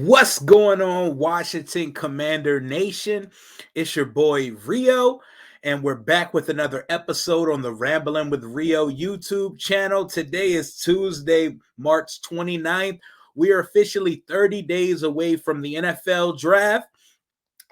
What's going on, Washington Commander Nation? It's your boy Rio, and we're back with another episode on the Rambling with Rio YouTube channel. Today is Tuesday, March 29th. We are officially 30 days away from the NFL draft,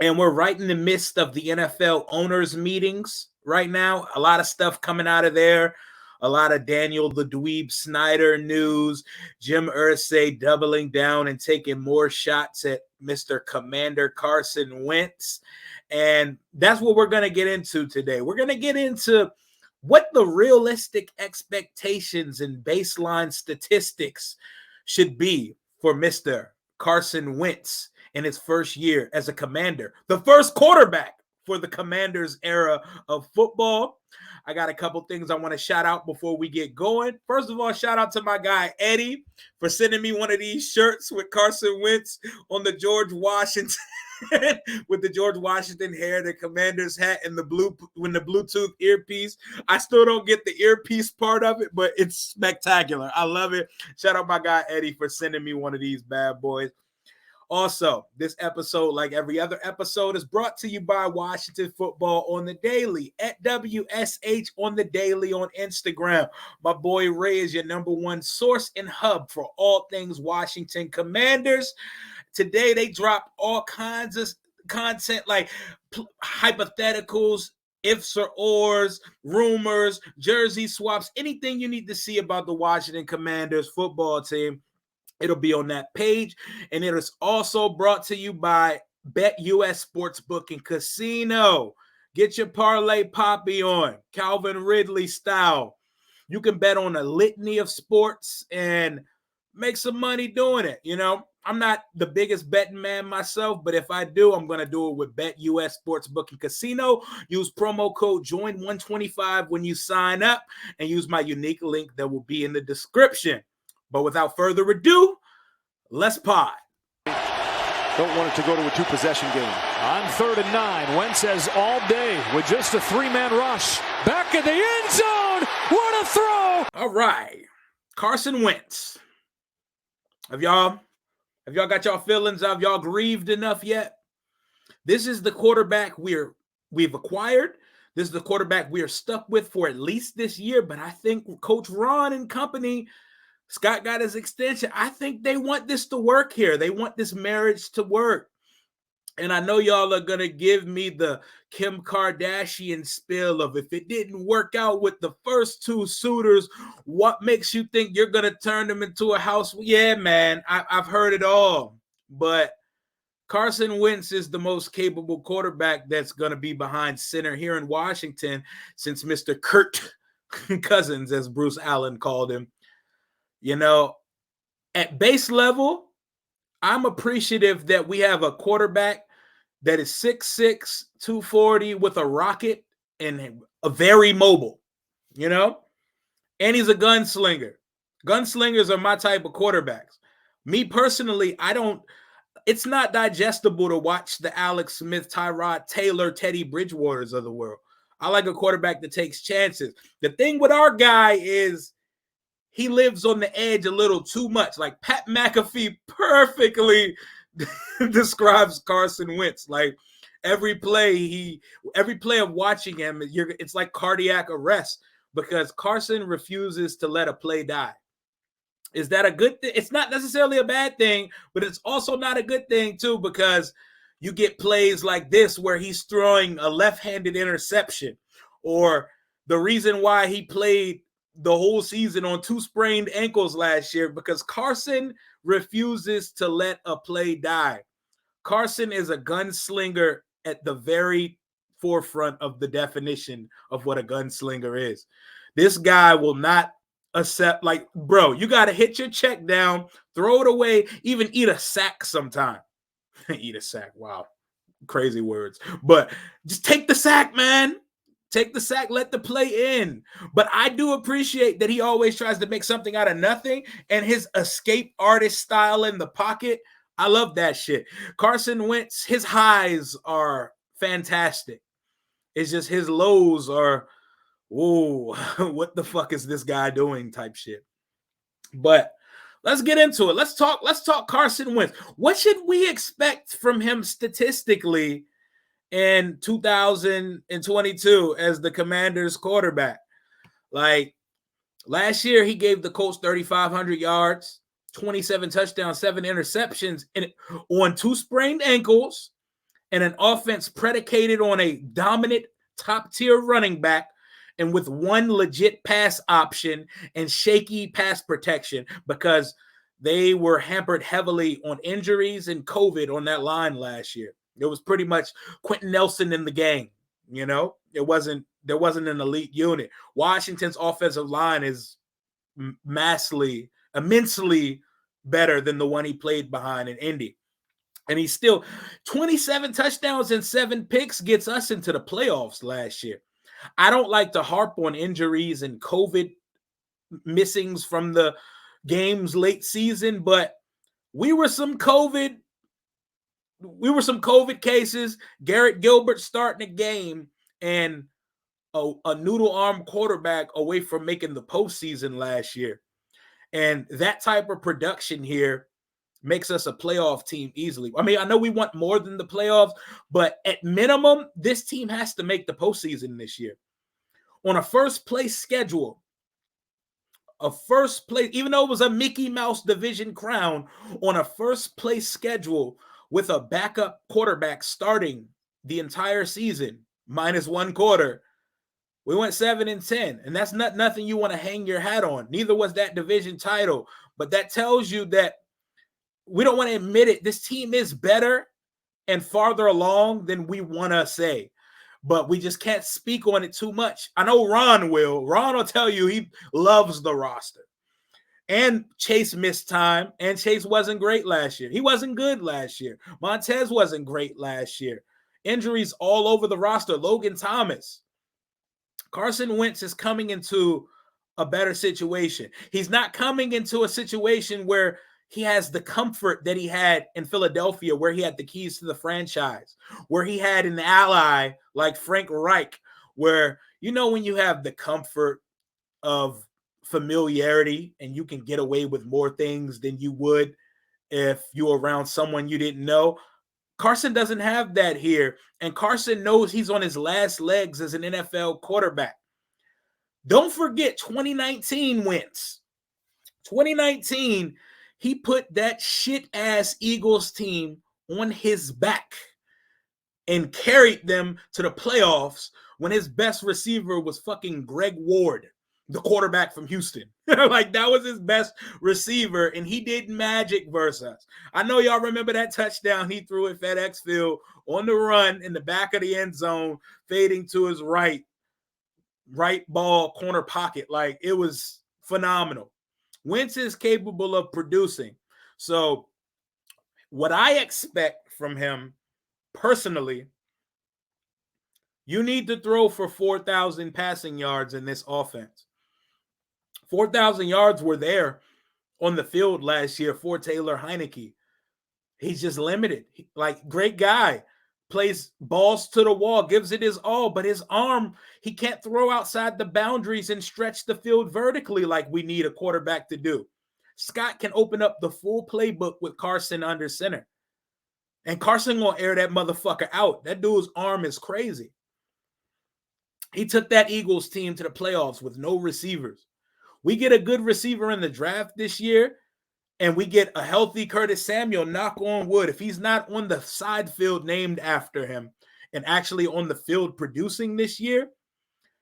and we're right in the midst of the NFL owners' meetings right now. A lot of stuff coming out of there. A lot of Daniel the Dweeb Snyder news, Jim Irsay doubling down and taking more shots at Mr. Commander Carson Wentz. And that's what we're going to get into today. We're going to get into what the realistic expectations and baseline statistics should be for Mr. Carson Wentz in his first year as a Commander, the first quarterback for the Commanders era of football. I got a couple things I want to shout out before we get going. First of all, shout out to my guy Eddie for sending me one of these shirts with Carson Wentz on the George Washington with the George Washington hair, the Commander's hat, and the Bluetooth earpiece. I still don't get the earpiece part of it, but it's spectacular. I love it. Shout out my guy Eddie for sending me one of these bad boys. Also, this episode, like every other episode, is brought to you by Washington Football on the Daily at WSH on the Daily on Instagram. My boy Ray is your number one source and hub for all things Washington Commanders. Today, they drop all kinds of content like hypotheticals, ifs or ors, rumors, jersey swaps, anything you need to see about the Washington Commanders football team. It'll be on that page, and it is also brought to you by BetUS Sportsbook and Casino. Get your parlay poppy on, Calvin Ridley style. You can bet on a litany of sports and make some money doing it. You know, I'm not the biggest betting man myself, but if I do, I'm going to do it with BetUS Sportsbook and Casino. Use promo code JOIN125 when you sign up, and use my unique link that will be in the description. But without further ado, let's pod. Don't want it to go to a two-possession game. On 3rd and 9, Wentz has all day with just a three-man rush. Back in the end zone. What a throw! All right, Carson Wentz. Have y'all got y'all feelings? Have y'all grieved enough yet? This is the quarterback we've acquired. This is the quarterback we are stuck with for at least this year. But I think Coach Ron and company, Scott got his extension. I think they want this to work here. They want this marriage to work. And I know y'all are going to give me the Kim Kardashian spill of if it didn't work out with the first two suitors, what makes you think you're going to turn them into a house? Yeah, man, I've heard it all. But Carson Wentz is the most capable quarterback that's going to be behind center here in Washington since Mr. Kirk Cousins, as Bruce Allen called him. You know, at base level, I'm appreciative that we have a quarterback that is 6'6", 240 with a rocket and a very mobile, you know, and he's a gunslinger. Gunslingers are my type of quarterbacks. Me personally, it's not digestible to watch the Alex Smith, Tyrod Taylor, Teddy Bridgewaters of the world. I like a quarterback that takes chances. The thing with our guy is he lives on the edge a little too much. Like Pat McAfee perfectly describes Carson Wentz. Like every play of watching him, it's like cardiac arrest because Carson refuses to let a play die. Is that a good thing? It's not necessarily a bad thing, but it's also not a good thing too because you get plays like this where he's throwing a left-handed interception, or the reason why he played the whole season on 2 sprained ankles last year because Carson refuses to let a play die. Carson is a gunslinger at the very forefront of the definition of what a gunslinger is. This guy will not accept, like, bro, you got to hit your check down, throw it away, even eat a sack sometime. Eat a sack. Wow. Crazy words. But just take the sack, man. Take the sack, let the play in. But I do appreciate that he always tries to make something out of nothing, and his escape artist style in the pocket, I love that shit. Carson Wentz, his highs are fantastic. It's just his lows are, whoa, what the fuck is this guy doing type shit. But let's get into it. Let's talk Carson Wentz. What should we expect from him statistically in 2022 as the Commanders quarterback? Like last year, he gave the Colts 3,500 yards, 27 touchdowns, 7 interceptions on 2 sprained ankles, and an offense predicated on a dominant top-tier running back and with 1 legit pass option and shaky pass protection because they were hampered heavily on injuries and COVID on that line last year. It was pretty much Quentin Nelson in the game. You know, there wasn't an elite unit. Washington's offensive line is immensely better than the one he played behind in Indy. And he's still 27 touchdowns and 7 picks gets us into the playoffs last year. I don't like to harp on injuries and COVID missings from the games late season, but we were some COVID cases. Garrett Gilbert starting a game and a noodle arm quarterback away from making the postseason last year. And that type of production here makes us a playoff team easily. I mean, I know we want more than the playoffs, but at minimum, this team has to make the postseason this year. On a first place schedule, even though it was a Mickey Mouse division crown, on a first place schedule with a backup quarterback starting the entire season, minus 1 quarter, we went 7-10, and that's nothing you want to hang your hat on. Neither was that division title, but that tells you that we don't want to admit it. This team is better and farther along than we want to say, but we just can't speak on it too much. I know Ron will. Ron will tell you he loves the roster. And Chase missed time, and Chase wasn't great last year. He wasn't good last year. Montez wasn't great last year. Injuries all over the roster. Logan Thomas. Carson Wentz is coming into a better situation. He's not coming into a situation where he has the comfort that he had in Philadelphia, where he had the keys to the franchise, where he had an ally like Frank Reich, where, you know, when you have the comfort of familiarity and you can get away with more things than you would if you were around someone you didn't know. Carson doesn't have that here, and Carson knows he's on his last legs as an NFL quarterback. Don't forget 2019 Wentz. 2019, he put that shit-ass Eagles team on his back and carried them to the playoffs when his best receiver was fucking Greg Ward, the quarterback from Houston. Like, that was his best receiver, and he did magic versus us. I know y'all remember that touchdown he threw at FedEx Field on the run in the back of the end zone, fading to his right ball corner pocket. Like, it was phenomenal. Wentz is capable of producing. So what I expect from him personally, you need to throw for 4,000 passing yards in this offense. 4,000 yards were there on the field last year for Taylor Heineke. He's just limited. Like, great guy. Plays balls to the wall, gives it his all, but his arm, he can't throw outside the boundaries and stretch the field vertically like we need a quarterback to do. Scott can open up the full playbook with Carson under center. And Carson gonna air that motherfucker out. That dude's arm is crazy. He took that Eagles team to the playoffs with no receivers. We get a good receiver in the draft this year, and we get a healthy Curtis Samuel, knock on wood. If he's not on the side field named after him and actually on the field producing this year,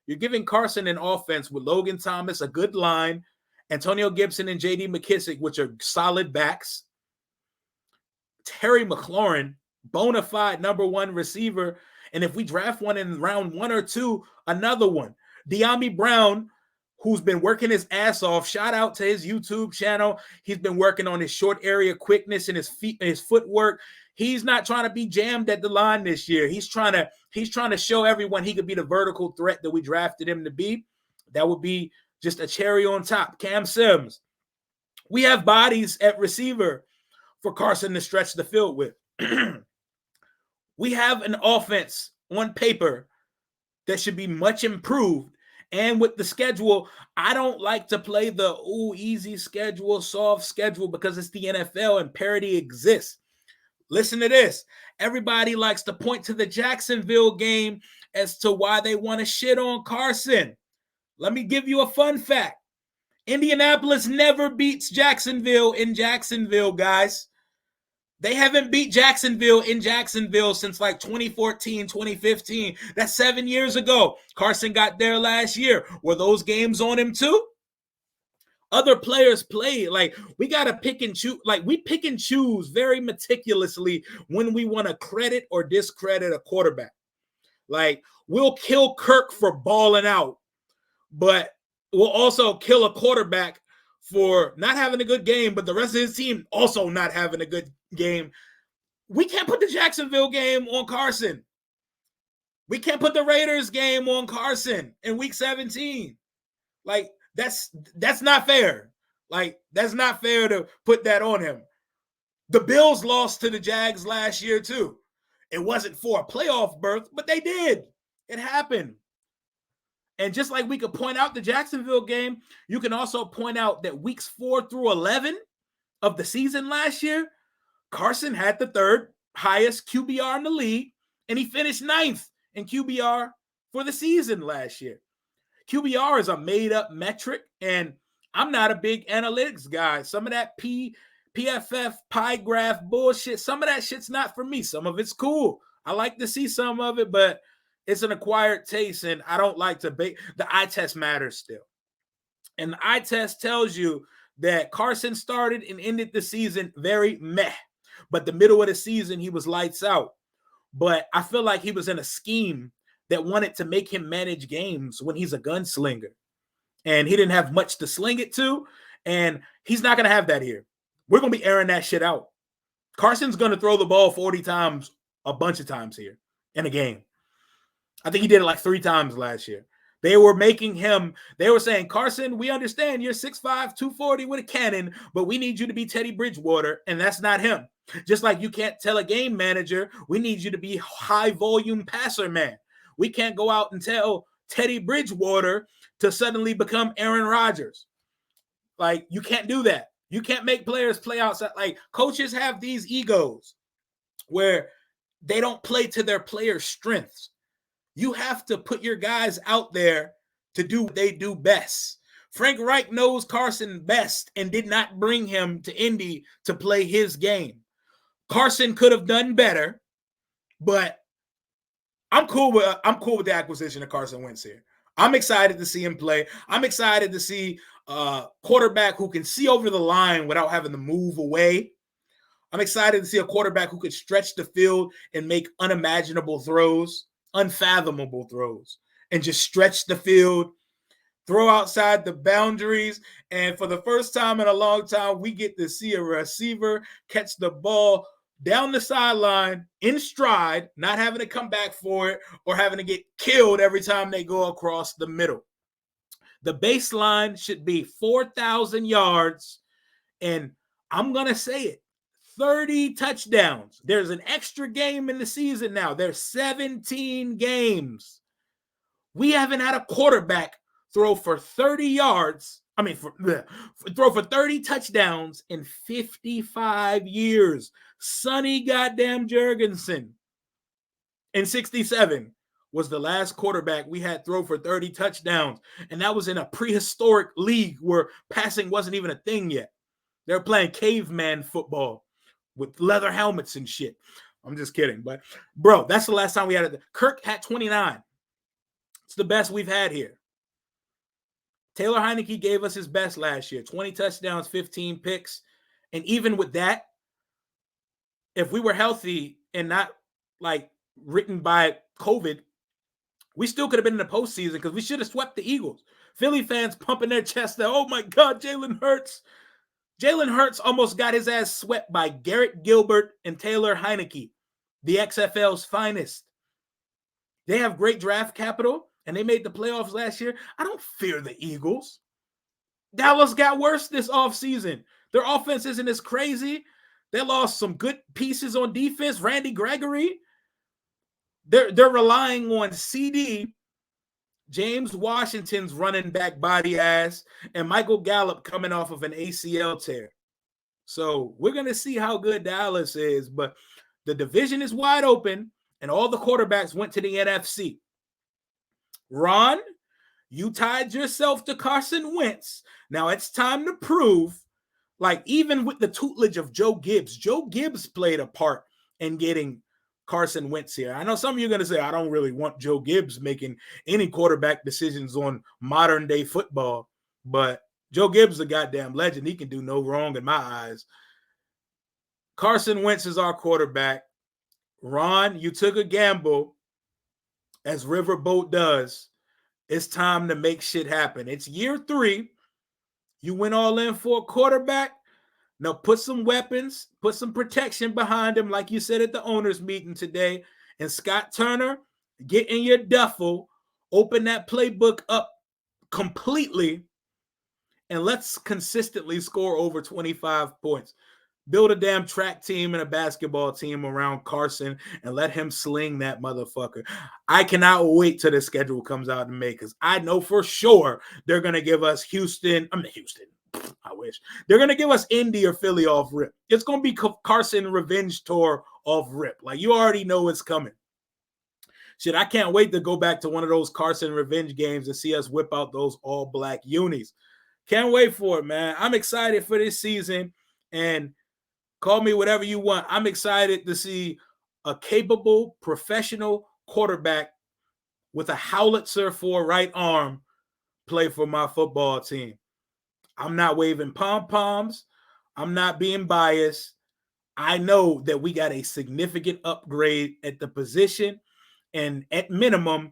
you're giving Carson an offense with Logan Thomas, a good line, Antonio Gibson and J.D. McKissick, which are solid backs, Terry McLaurin, bona fide number 1 receiver, and if we draft one in round 1 or 2, another one. De'Ami Brown, who's been working his ass off. Shout out to his YouTube channel. He's been working on his short area quickness and his footwork. He's not trying to be jammed at the line this year. He's trying to show everyone he could be the vertical threat that we drafted him to be. That would be just a cherry on top. Cam Sims. We have bodies at receiver for Carson to stretch the field with. We have an offense on paper that should be much improved. And with the schedule, I don't like to play the easy schedule, soft schedule, because it's the NFL and parity exists. Listen to this. Everybody likes to point to the Jacksonville game as to why they want to shit on Carson. Let me give you a fun fact. Indianapolis never beats Jacksonville in Jacksonville, guys. They haven't beat Jacksonville in Jacksonville since like 2014, 2015. That's 7 years ago. Carson got there last year. Were those games on him too? Other players play. Like, we got to pick and choose. Like, we pick and choose very meticulously when we want to credit or discredit a quarterback. Like, we'll kill Kirk for balling out, but we'll also kill a quarterback for not having a good game, but the rest of his team also not having a good game. We can't put the Jacksonville game on Carson. We can't put the Raiders game on Carson in week 17. Like, that's not fair. Like, that's not fair to put that on him. The Bills lost to the Jags last year too. It wasn't for a playoff berth, but they did. It happened. And just like we could point out the Jacksonville game, you can also point out that weeks 4 through 11 of the season last year, Carson had the third highest QBR in the league, and he finished 9th in QBR for the season last year. QBR is a made-up metric, and I'm not a big analytics guy. Some of that PFF pie graph bullshit, some of that shit's not for me. Some of it's cool. I like to see some of it, but it's an acquired taste, and I don't like to the eye test matters still. And the eye test tells you that Carson started and ended the season very meh. But the middle of the season, he was lights out. But I feel like he was in a scheme that wanted to make him manage games when he's a gunslinger. And he didn't have much to sling it to, and he's not going to have that here. We're going to be airing that shit out. Carson's going to throw the ball 40 times, a bunch of times here in a game. I think he did it like 3 times last year. They were saying, Carson, we understand you're 6'5", 240 with a cannon, but we need you to be Teddy Bridgewater, and that's not him. Just like you can't tell a game manager, we need you to be high-volume passer man. We can't go out and tell Teddy Bridgewater to suddenly become Aaron Rodgers. Like, you can't do that. You can't make players play outside. Like, coaches have these egos where they don't play to their players' strengths. You have to put your guys out there to do what they do best. Frank Reich knows Carson best and did not bring him to Indy to play his game. Carson could have done better, but I'm cool with the acquisition of Carson Wentz here. I'm excited to see him play. I'm excited to see a quarterback who can see over the line without having to move away. I'm excited to see a quarterback who could stretch the field and make unimaginable throws, unfathomable throws, and just stretch the field, throw outside the boundaries. And for the first time in a long time, we get to see a receiver catch the ball down the sideline in stride, not having to come back for it or having to get killed every time they go across the middle. The baseline should be 4,000 yards, and I'm going to say it, 30 touchdowns. There's an extra game in the season now. There's 17 games. We haven't had a quarterback throw for 30 yards. Throw for 30 touchdowns in 55 years. Sonny goddamn Jurgensen in 67 was the last quarterback we had throw for 30 touchdowns. And that was in a prehistoric league where passing wasn't even a thing yet. They were playing caveman football with leather helmets and shit. I'm just kidding. But, bro, that's the last time we had it. Kirk had 29. It's the best we've had here. Taylor Heineke gave us his best last year. 20 touchdowns, 15 picks. And even with that, if we were healthy and not, like, written by COVID, we still could have been in the postseason because we should have swept the Eagles. Philly fans pumping their chest that, oh, my God, Jalen Hurts. Jalen Hurts almost got his ass swept by Garrett Gilbert and Taylor Heineke, the XFL's finest. They have great draft capital, and they made the playoffs last year. I don't fear the Eagles. Dallas got worse this offseason. Their offense isn't as crazy. They lost some good pieces on defense. Randy Gregory. They're relying on CD, James Washington's running back body ass, and Michael Gallup coming off of an ACL tear. So we're going to see how good Dallas is, but the division is wide open, and all the quarterbacks went to the NFC. Ron, you tied yourself to Carson Wentz. Now it's time to prove, like, even with the tutelage of Joe Gibbs played a part in getting Carson Wentz here. I know some of you are going to say, I don't really want Joe Gibbs making any quarterback decisions on modern day football, but Joe Gibbs is a goddamn legend. He can do no wrong in my eyes. Carson Wentz is our quarterback. Ron, you took a gamble, as Riverboat does. It's time to make shit happen. It's year 3. You went all in for a quarterback. Now put some weapons, put some protection behind him, like you said at the owners' meeting today. And Scott Turner, get in your duffel, open that playbook up completely, and let's consistently score over 25 points. Build a damn track team and a basketball team around Carson and let him sling that motherfucker. I cannot wait till the schedule comes out in May, because I know for sure they're going to give us Houston. I wish. They're going to give us Indy or Philly off rip. It's going to be Carson revenge tour off rip. Like, you already know it's coming. Shit, I can't wait to go back to one of those Carson revenge games and see us whip out those all black unis. Can't wait for it, man. I'm excited for this season, and call me whatever you want. I'm excited to see a capable professional quarterback with a howitzer for a right arm play for my football team. I'm not waving pom-poms. I'm not being biased. I know that we got a significant upgrade at the position, and at minimum,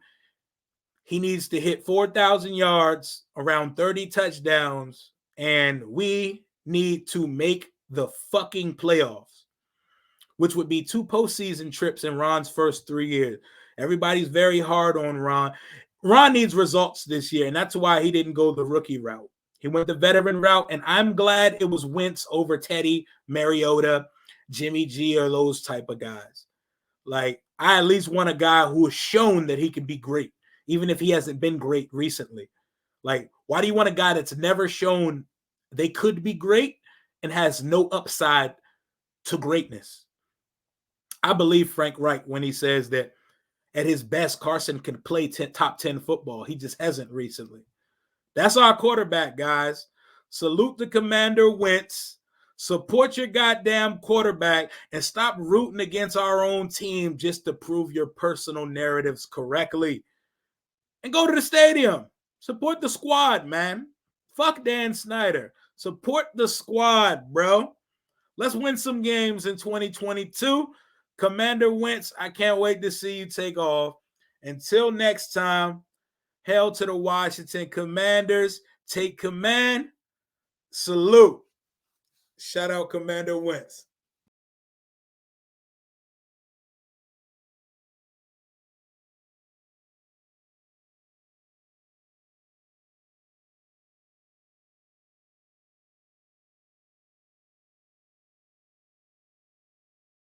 he needs to hit 4,000 yards, around 30 touchdowns, and we need to make the fucking playoffs, which would be 2 postseason trips in Ron's first 3 years. Everybody's very hard on Ron. Ron needs results this year, and that's why he didn't go the rookie route. He went the veteran route, and I'm glad it was Wentz over Teddy, Mariota, Jimmy G, or those type of guys. Like, I at least want a guy who has shown that he can be great, even if he hasn't been great recently. Like, why do you want a guy that's never shown they could be great and has no upside to greatness? I believe Frank Reich when he says that at his best, Carson can play top 10 football. He just hasn't recently. That's our quarterback, guys. Salute the Commander Wentz. Support your goddamn quarterback and stop rooting against our own team just to prove your personal narratives correctly. And go to the stadium. Support the squad, man. Fuck Dan Snyder. Support the squad, bro. Let's win some games in 2022. Commander Wentz, I can't wait to see you take off. Until next time, hail to the Washington Commanders. Take command. Salute. Shout out Commander Wentz.